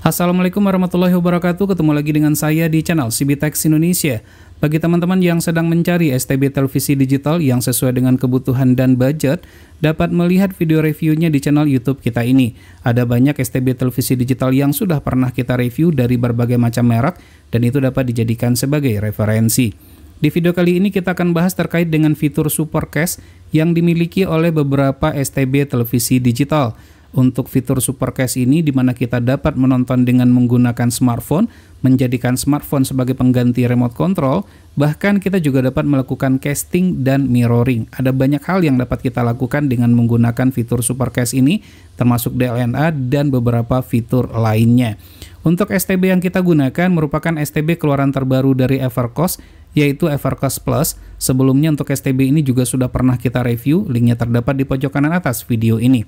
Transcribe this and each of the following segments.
Assalamualaikum warahmatullahi wabarakatuh. Ketemu lagi dengan saya di channel CBTech Indonesia. Bagi teman-teman yang sedang mencari STB televisi digital yang sesuai dengan kebutuhan dan budget, dapat melihat video reviewnya di channel YouTube kita ini. Ada banyak STB televisi digital yang sudah pernah kita review dari berbagai macam merek, dan itu dapat dijadikan sebagai referensi. Di video kali ini kita akan bahas terkait dengan fitur Supercast yang dimiliki oleh beberapa STB televisi digital. Untuk fitur Supercast ini di mana kita dapat menonton dengan menggunakan smartphone, menjadikan smartphone sebagai pengganti remote control, bahkan kita juga dapat melakukan casting dan mirroring. Ada banyak hal yang dapat kita lakukan dengan menggunakan fitur Supercast ini, termasuk DLNA dan beberapa fitur lainnya. Untuk STB yang kita gunakan merupakan STB keluaran terbaru dari Evercost, yaitu Evercost Plus. Sebelumnya untuk STB ini juga sudah pernah kita review, linknya terdapat di pojok kanan atas video ini.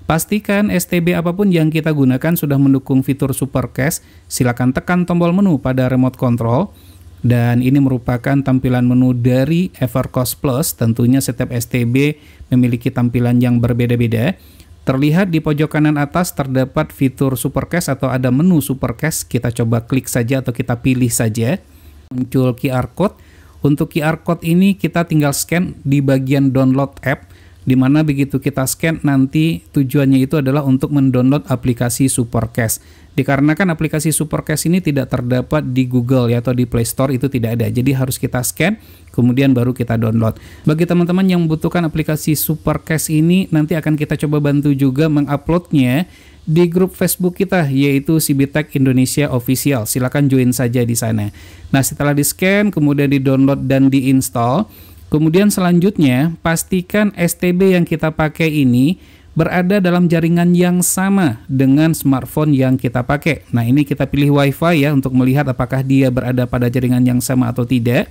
Pastikan STB apapun yang kita gunakan sudah mendukung fitur Supercast. Silakan tekan tombol menu pada remote control. Dan ini merupakan tampilan menu dari Evercost Plus. Tentunya setiap STB memiliki tampilan yang berbeda-beda. Terlihat di pojok kanan atas terdapat fitur Supercast atau ada menu Supercast. Kita coba klik saja atau kita pilih saja. Muncul QR Code. Untuk QR Code ini kita tinggal scan di bagian download app, di mana begitu kita scan nanti tujuannya itu adalah untuk mendownload aplikasi Supercast. Dikarenakan aplikasi Supercast ini tidak terdapat di Google ya, atau di Play Store itu tidak ada. Jadi harus kita scan, kemudian baru kita download. Bagi teman-teman yang membutuhkan aplikasi Supercast ini, nanti akan kita coba bantu juga menguploadnya di grup Facebook kita, yaitu CBTech Indonesia Official. Silakan join saja di sana. Nah, setelah di-scan, kemudian di-download dan di-install, kemudian selanjutnya, pastikan STB yang kita pakai ini berada dalam jaringan yang sama dengan smartphone yang kita pakai. Nah, ini kita pilih Wi-Fi ya, untuk melihat apakah dia berada pada jaringan yang sama atau tidak.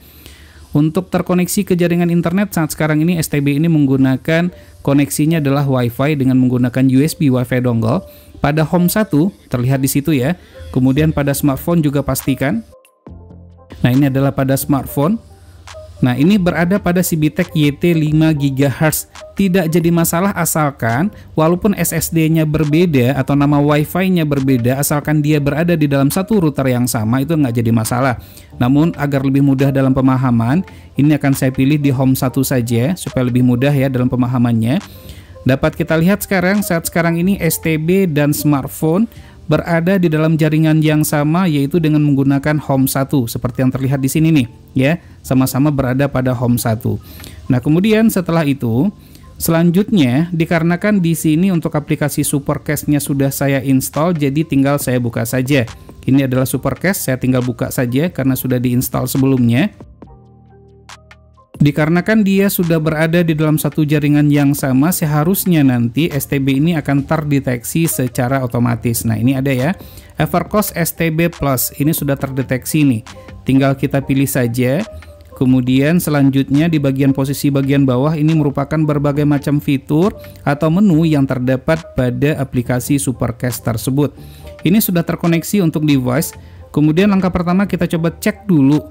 Untuk terkoneksi ke jaringan internet, saat sekarang ini STB ini menggunakan koneksinya adalah Wi-Fi dengan menggunakan USB Wi-Fi dongle. Pada Home 1, terlihat di situ ya. Kemudian pada smartphone juga pastikan. Nah, ini adalah pada smartphone. Nah, ini berada pada CBTech YT 5 GHz. Tidak jadi masalah asalkan walaupun SSD-nya berbeda atau nama Wi-Fi-nya berbeda, asalkan dia berada di dalam satu router yang sama, itu nggak jadi masalah. Namun agar lebih mudah dalam pemahaman, ini akan saya pilih di Home 1 saja supaya lebih mudah ya dalam pemahamannya. Dapat kita lihat saat sekarang ini STB dan smartphone berada di dalam jaringan yang sama, yaitu dengan menggunakan Home 1 seperti yang terlihat di sini nih ya, sama-sama berada pada Home 1. Nah, kemudian setelah itu selanjutnya dikarenakan di sini untuk aplikasi Supercast-nya sudah saya install, jadi tinggal saya buka saja. Ini adalah Supercast, saya tinggal buka saja karena sudah diinstal sebelumnya. Dikarenakan dia sudah berada di dalam satu jaringan yang sama, seharusnya nanti STB ini akan terdeteksi secara otomatis. Nah, ini ada ya, Evercost STB Plus, ini sudah terdeteksi nih. Tinggal kita pilih saja. Kemudian selanjutnya di bagian posisi bagian bawah ini merupakan berbagai macam fitur atau menu yang terdapat pada aplikasi Supercast tersebut. Ini sudah terkoneksi untuk device. Kemudian langkah pertama kita coba cek dulu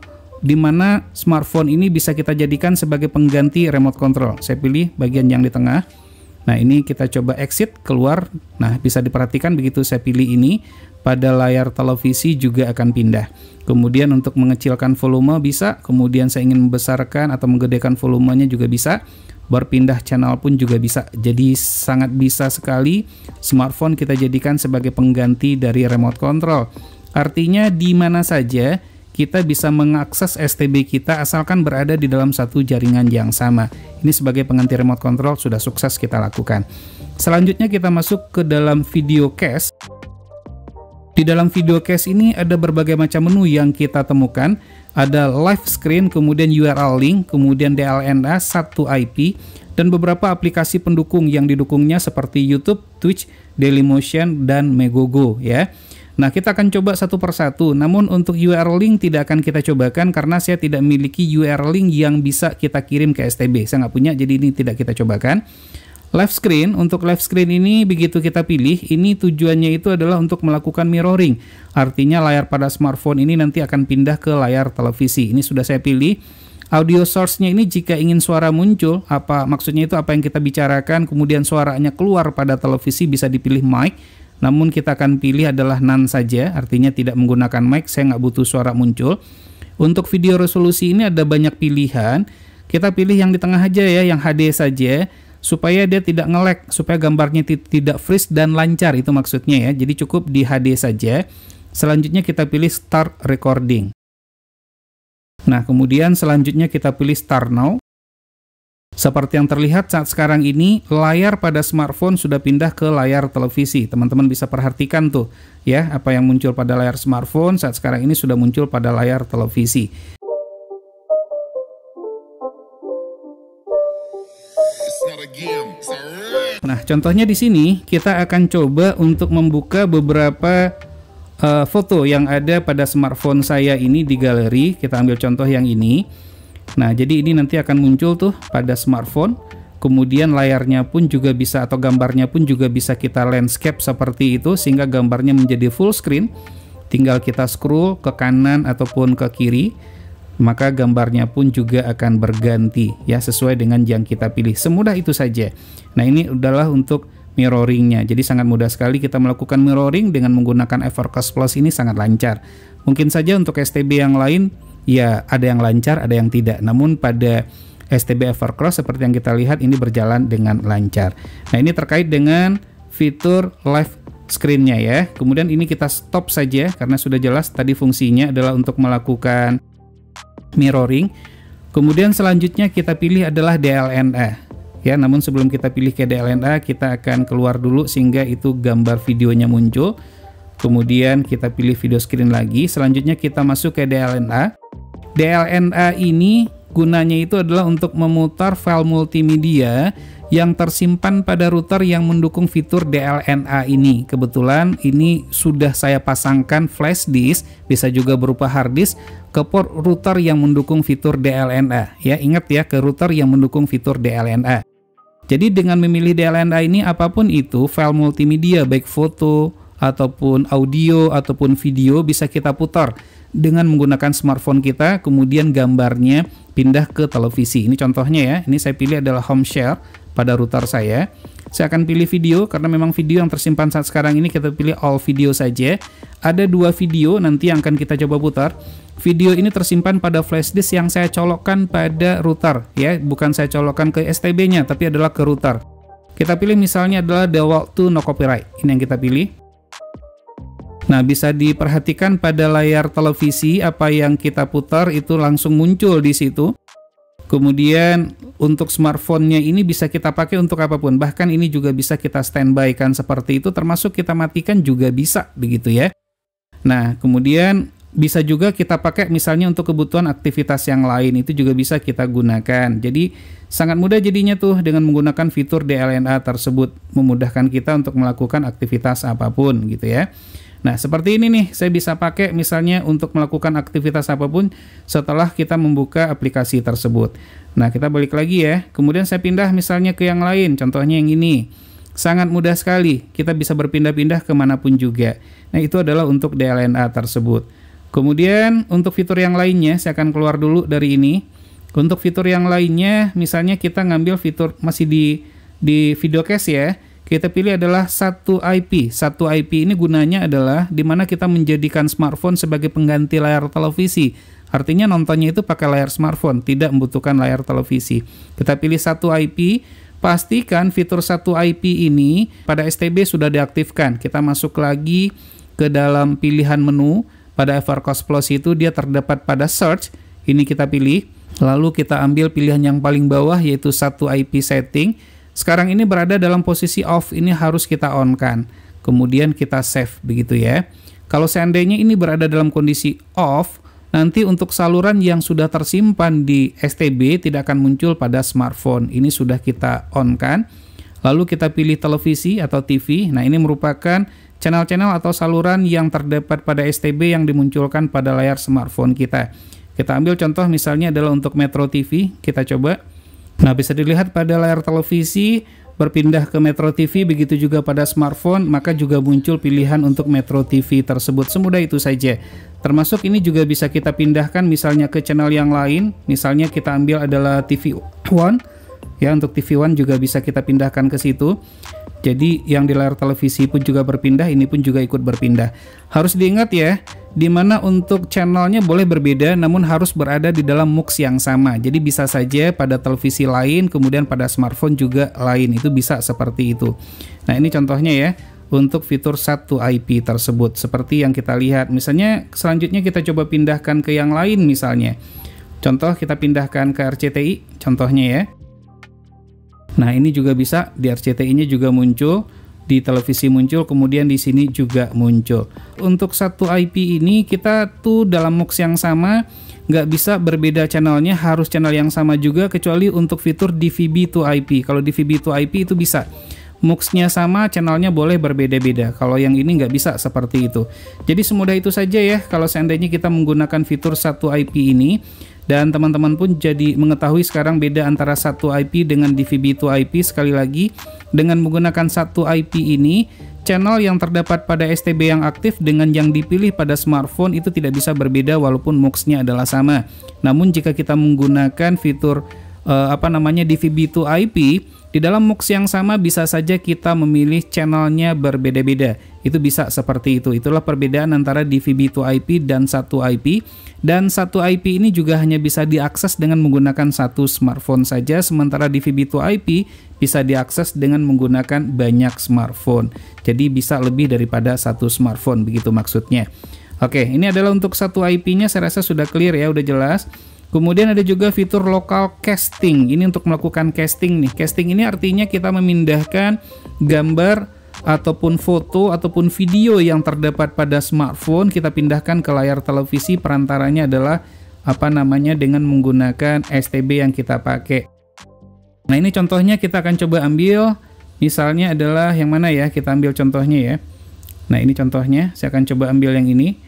di mana smartphone ini bisa kita jadikan sebagai pengganti remote control. Saya pilih bagian yang di tengah. Nah, ini kita coba exit, keluar. Nah, bisa diperhatikan begitu saya pilih ini, pada layar televisi juga akan pindah. Kemudian untuk mengecilkan volume bisa, kemudian saya ingin membesarkan atau menggedekan volumenya juga bisa. Berpindah channel pun juga bisa. Jadi sangat bisa sekali smartphone kita jadikan sebagai pengganti dari remote control. Artinya di mana saja kita bisa mengakses STB kita asalkan berada di dalam satu jaringan yang sama. Ini sebagai pengganti remote control sudah sukses kita lakukan. Selanjutnya kita masuk ke dalam video cast. Di dalam video cast ini ada berbagai macam menu yang kita temukan. Ada live screen, kemudian URL link, kemudian DLNA, 1 IP, dan beberapa aplikasi pendukung yang didukungnya seperti YouTube, Twitch, Dailymotion, dan Megogo ya. Nah, kita akan coba satu persatu. Namun untuk URL link tidak akan kita cobakan karena saya tidak memiliki URL link yang bisa kita kirim ke STB. Saya nggak punya, jadi ini tidak kita cobakan. Live screen, untuk live screen ini begitu kita pilih, ini tujuannya itu adalah untuk melakukan mirroring. Artinya layar pada smartphone ini nanti akan pindah ke layar televisi. Ini sudah saya pilih. Audio source-nya ini jika ingin suara muncul, maksudnya itu apa yang kita bicarakan, kemudian suaranya keluar pada televisi bisa dipilih mic. namun kita akan pilih adalah none saja, artinya tidak menggunakan mic, saya nggak butuh suara muncul. Untuk video resolusi ini ada banyak pilihan, kita pilih yang di tengah aja ya, yang HD saja, supaya dia tidak nge-lag, supaya gambarnya tidak freeze dan lancar, itu maksudnya ya. Jadi cukup di HD saja. Selanjutnya kita pilih Start Recording. Nah, kemudian selanjutnya kita pilih Start Now. Seperti yang terlihat saat sekarang ini, layar pada smartphone sudah pindah ke layar televisi. Teman-teman bisa perhatikan tuh ya, apa yang muncul pada layar smartphone saat sekarang ini sudah muncul pada layar televisi. Nah, contohnya di sini kita akan coba untuk membuka beberapa foto yang ada pada smartphone saya ini di galeri. Kita ambil contoh yang ini. Nah, jadi ini nanti akan muncul tuh pada smartphone. Kemudian layarnya pun juga bisa, atau gambarnya pun juga bisa kita landscape seperti itu, sehingga gambarnya menjadi full screen. Tinggal kita scroll ke kanan ataupun ke kiri, maka gambarnya pun juga akan berganti ya, sesuai dengan yang kita pilih. Semudah itu saja. Nah, ini adalah untuk mirroringnya. Jadi sangat mudah sekali kita melakukan mirroring dengan menggunakan Evercast Plus, ini sangat lancar. Mungkin saja untuk STB yang lain ya ada yang lancar, ada yang tidak. Namun pada STB Evercast seperti yang kita lihat ini berjalan dengan lancar. Nah, ini terkait dengan fitur live screen-nya ya. Kemudian ini kita stop saja karena sudah jelas tadi fungsinya adalah untuk melakukan mirroring. Kemudian selanjutnya kita pilih adalah DLNA. Ya, namun sebelum kita pilih ke DLNA, kita akan keluar dulu sehingga itu gambar videonya muncul. Kemudian kita pilih video screen lagi. Selanjutnya kita masuk ke DLNA. DLNA ini gunanya itu adalah untuk memutar file multimedia yang tersimpan pada router yang mendukung fitur DLNA ini. Kebetulan ini sudah saya pasangkan flash disk, bisa juga berupa hard disk, ke port router yang mendukung fitur DLNA. Ya, ingat ya, ke router yang mendukung fitur DLNA. Jadi dengan memilih DLNA ini, apapun itu file multimedia, baik foto ataupun audio ataupun video, bisa kita putar dengan menggunakan smartphone kita, kemudian gambarnya pindah ke televisi. Ini contohnya ya, ini saya pilih adalah home share pada router saya. Saya akan pilih video, karena memang video yang tersimpan saat sekarang ini kita pilih all video saja. Ada 2 video nanti yang akan kita coba putar. Video ini tersimpan pada flash disk yang saya colokkan pada router ya, bukan saya colokkan ke STB-nya, tapi adalah ke router. Kita pilih misalnya adalah The Walk to No Copyright. Ini yang kita pilih. Nah, bisa diperhatikan pada layar televisi apa yang kita putar itu langsung muncul di situ. Kemudian untuk smartphone-nya ini bisa kita pakai untuk apapun. Bahkan ini juga bisa kita standby kan seperti itu, termasuk kita matikan juga bisa begitu ya. Nah, kemudian bisa juga kita pakai misalnya untuk kebutuhan aktivitas yang lain, itu juga bisa kita gunakan. Jadi sangat mudah jadinya tuh dengan menggunakan fitur DLNA tersebut, memudahkan kita untuk melakukan aktivitas apapun gitu ya. Nah, seperti ini nih, saya bisa pakai misalnya untuk melakukan aktivitas apapun setelah kita membuka aplikasi tersebut. Nah, kita balik lagi ya. Kemudian saya pindah misalnya ke yang lain, contohnya yang ini. Sangat mudah sekali, kita bisa berpindah-pindah kemanapun juga. Nah, itu adalah untuk DLNA tersebut. Kemudian untuk fitur yang lainnya, saya akan keluar dulu dari ini. Untuk fitur yang lainnya, misalnya kita ngambil fitur masih di videocast ya. Kita pilih adalah satu IP. Satu IP ini gunanya adalah dimana kita menjadikan smartphone sebagai pengganti layar televisi. Artinya nontonnya itu pakai layar smartphone, tidak membutuhkan layar televisi. Kita pilih satu IP. Pastikan fitur satu IP ini pada STB sudah diaktifkan. Kita masuk lagi ke dalam pilihan menu. Pada Evercast Plus itu dia terdapat pada search. Ini kita pilih. Lalu kita ambil pilihan yang paling bawah yaitu satu IP setting. Sekarang ini berada dalam posisi off, ini harus kita on kan. Kemudian kita save begitu ya. Kalau seandainya ini berada dalam kondisi off, nanti untuk saluran yang sudah tersimpan di STB tidak akan muncul pada smartphone. Ini sudah kita on kan. Lalu kita pilih televisi atau TV. Nah, ini merupakan channel-channel atau saluran yang terdapat pada STB yang dimunculkan pada layar smartphone kita. Kita ambil contoh misalnya adalah untuk Metro TV, kita coba. Nah, bisa dilihat pada layar televisi berpindah ke Metro TV, begitu juga pada smartphone, maka juga muncul pilihan untuk Metro TV tersebut. Semudah itu saja. Termasuk ini juga bisa kita pindahkan misalnya ke channel yang lain. Misalnya kita ambil adalah TV One. Ya, untuk TV One juga bisa kita pindahkan ke situ. Jadi yang di layar televisi pun juga berpindah, ini pun juga ikut berpindah. Harus diingat ya, dimana untuk channelnya boleh berbeda namun harus berada di dalam MUX yang sama. Jadi bisa saja pada televisi lain, kemudian pada smartphone juga lain, itu bisa seperti itu. Nah ini contohnya ya, untuk fitur satu IP tersebut, seperti yang kita lihat. Misalnya selanjutnya kita coba pindahkan ke yang lain misalnya. Contoh kita pindahkan ke RCTI, contohnya ya. Nah ini juga bisa, di RCTI-nya juga muncul, di televisi muncul, kemudian di sini juga muncul. Untuk satu IP ini kita tuh dalam MUX yang sama, nggak bisa berbeda channelnya, harus channel yang sama juga, kecuali untuk fitur DVB to IP. Kalau DVB to IP itu bisa, MUX-nya sama, channelnya boleh berbeda-beda. Kalau yang ini nggak bisa seperti itu. Jadi semudah itu saja ya, kalau seandainya kita menggunakan fitur satu IP ini. Dan teman-teman pun jadi mengetahui sekarang beda antara satu IP dengan DVB to IP. Sekali lagi, dengan menggunakan satu IP ini, channel yang terdapat pada STB yang aktif dengan yang dipilih pada smartphone itu tidak bisa berbeda walaupun MUX-nya adalah sama. Namun jika kita menggunakan fitur DVB to IP, di dalam MUX yang sama bisa saja kita memilih channelnya berbeda-beda. Itu bisa seperti itu. Itulah perbedaan antara DVB to IP dan satu IP. Dan satu IP ini juga hanya bisa diakses dengan menggunakan satu smartphone saja, sementara DVB to IP bisa diakses dengan menggunakan banyak smartphone. Jadi bisa lebih daripada satu smartphone, begitu maksudnya. Oke, ini adalah untuk satu IP-nya, saya rasa sudah clear ya, udah jelas. Kemudian ada juga fitur local casting. Ini untuk melakukan casting nih. Casting ini artinya kita memindahkan gambar ataupun foto ataupun video yang terdapat pada smartphone, kita pindahkan ke layar televisi. Perantaranya adalah dengan menggunakan STB yang kita pakai. Nah ini contohnya kita akan coba ambil. Misalnya adalah yang mana ya, kita ambil contohnya ya. Nah ini contohnya, saya akan coba ambil yang ini.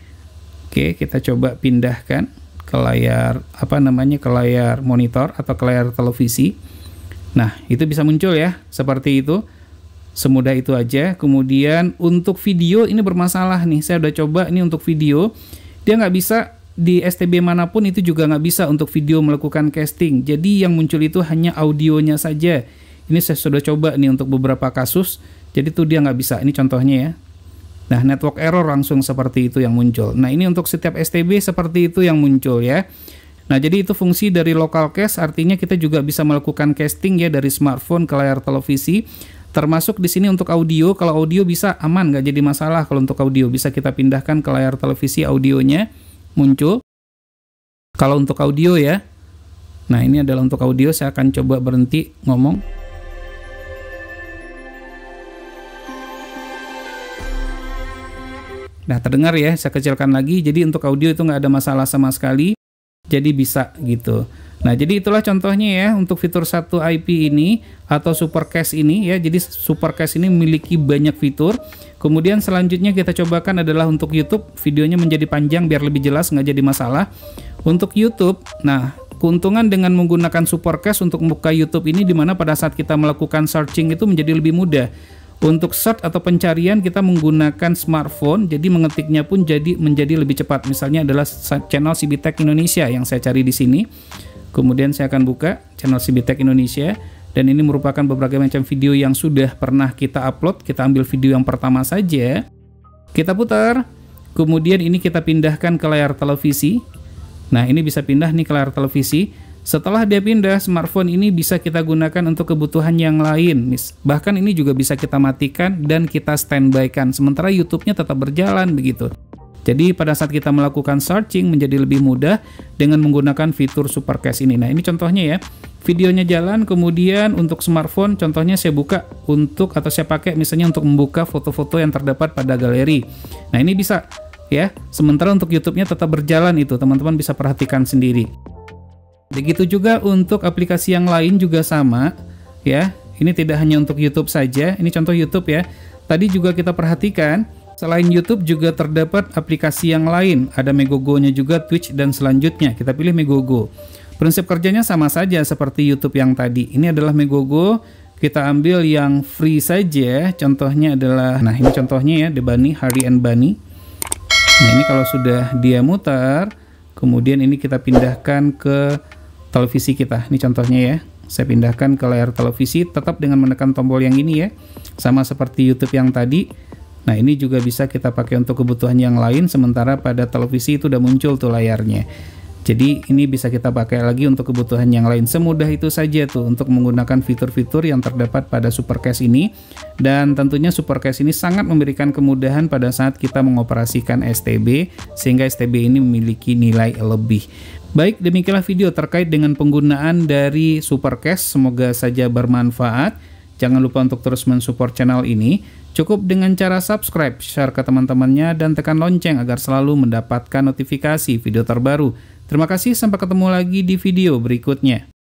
Oke, kita coba pindahkan ke layar ke layar monitor atau ke layar televisi. Nah itu bisa muncul ya, seperti itu. Semudah itu aja. Kemudian untuk video ini bermasalah nih, saya udah coba ini untuk video, dia nggak bisa di STB manapun, itu juga nggak bisa untuk video melakukan casting. Jadi yang muncul itu hanya audionya saja. Ini saya sudah coba nih untuk beberapa kasus, jadi tuh dia nggak bisa. Ini contohnya ya. Nah network error langsung seperti itu yang muncul. Nah ini untuk setiap STB seperti itu yang muncul ya. Nah jadi itu fungsi dari local cache, artinya kita juga bisa melakukan casting ya dari smartphone ke layar televisi. Termasuk di sini untuk audio, kalau audio bisa aman, nggak jadi masalah. Kalau untuk audio bisa kita pindahkan ke layar televisi, audionya muncul. Kalau untuk audio ya, nah ini adalah untuk audio, saya akan coba berhenti ngomong. Nah terdengar ya, saya kecilkan lagi, jadi untuk audio itu nggak ada masalah sama sekali, jadi bisa gitu. Nah jadi itulah contohnya ya untuk fitur satu IP ini atau super cache ini ya. Jadi super cache ini memiliki banyak fitur. Kemudian selanjutnya kita cobakan adalah untuk YouTube, videonya menjadi panjang biar lebih jelas, nggak jadi masalah. Untuk YouTube, nah keuntungan dengan menggunakan super cache untuk membuka YouTube ini dimana pada saat kita melakukan searching itu menjadi lebih mudah. Untuk search atau pencarian kita menggunakan smartphone, jadi mengetiknya pun menjadi lebih cepat. Misalnya adalah channel CB Tech Indonesia yang saya cari di sini. Kemudian saya akan buka channel CB Tech Indonesia, dan ini merupakan beberapa macam video yang sudah pernah kita upload. Kita ambil video yang pertama saja, kita putar, kemudian ini kita pindahkan ke layar televisi. Nah ini bisa pindah nih ke layar televisi. Setelah dia pindah, smartphone ini bisa kita gunakan untuk kebutuhan yang lain. Bahkan ini juga bisa kita matikan dan kita standby-kan, sementara YouTube-nya tetap berjalan begitu. Jadi pada saat kita melakukan searching menjadi lebih mudah dengan menggunakan fitur super cache ini. Nah ini contohnya ya, videonya jalan, kemudian untuk smartphone contohnya saya buka saya pakai misalnya untuk membuka foto-foto yang terdapat pada galeri. Nah ini bisa ya, sementara untuk YouTube-nya tetap berjalan, itu teman-teman bisa perhatikan sendiri. Begitu juga untuk aplikasi yang lain juga sama ya. Ini tidak hanya untuk YouTube saja, ini contoh YouTube ya. Tadi juga kita perhatikan selain YouTube juga terdapat aplikasi yang lain, ada Megogo-nya juga, Twitch, dan selanjutnya kita pilih Megogo. Prinsip kerjanya sama saja seperti YouTube yang tadi. Ini adalah Megogo, kita ambil yang free saja, contohnya adalah, nah ini contohnya ya, The Bunny, Harry and Bunny. Nah ini kalau sudah dia mutar, kemudian ini kita pindahkan ke televisi kita, ini contohnya ya, Saya pindahkan ke layar televisi tetap dengan menekan tombol yang ini ya. Sama seperti YouTube yang tadi. Nah, ini juga bisa kita pakai untuk kebutuhan yang lain, sementara pada televisi itu udah muncul tuh layarnya. Jadi ini bisa kita pakai lagi untuk kebutuhan yang lain. Semudah itu saja tuh untuk menggunakan fitur-fitur yang terdapat pada Supercast ini. Dan tentunya Supercast ini sangat memberikan kemudahan pada saat kita mengoperasikan STB, sehingga STB ini memiliki nilai lebih. Baik, demikianlah video terkait dengan penggunaan dari Supercast. Semoga saja bermanfaat. Jangan lupa untuk terus mensupport channel ini. Cukup dengan cara subscribe, share ke teman-temannya, dan tekan lonceng agar selalu mendapatkan notifikasi video terbaru. Terima kasih, sampai ketemu lagi di video berikutnya.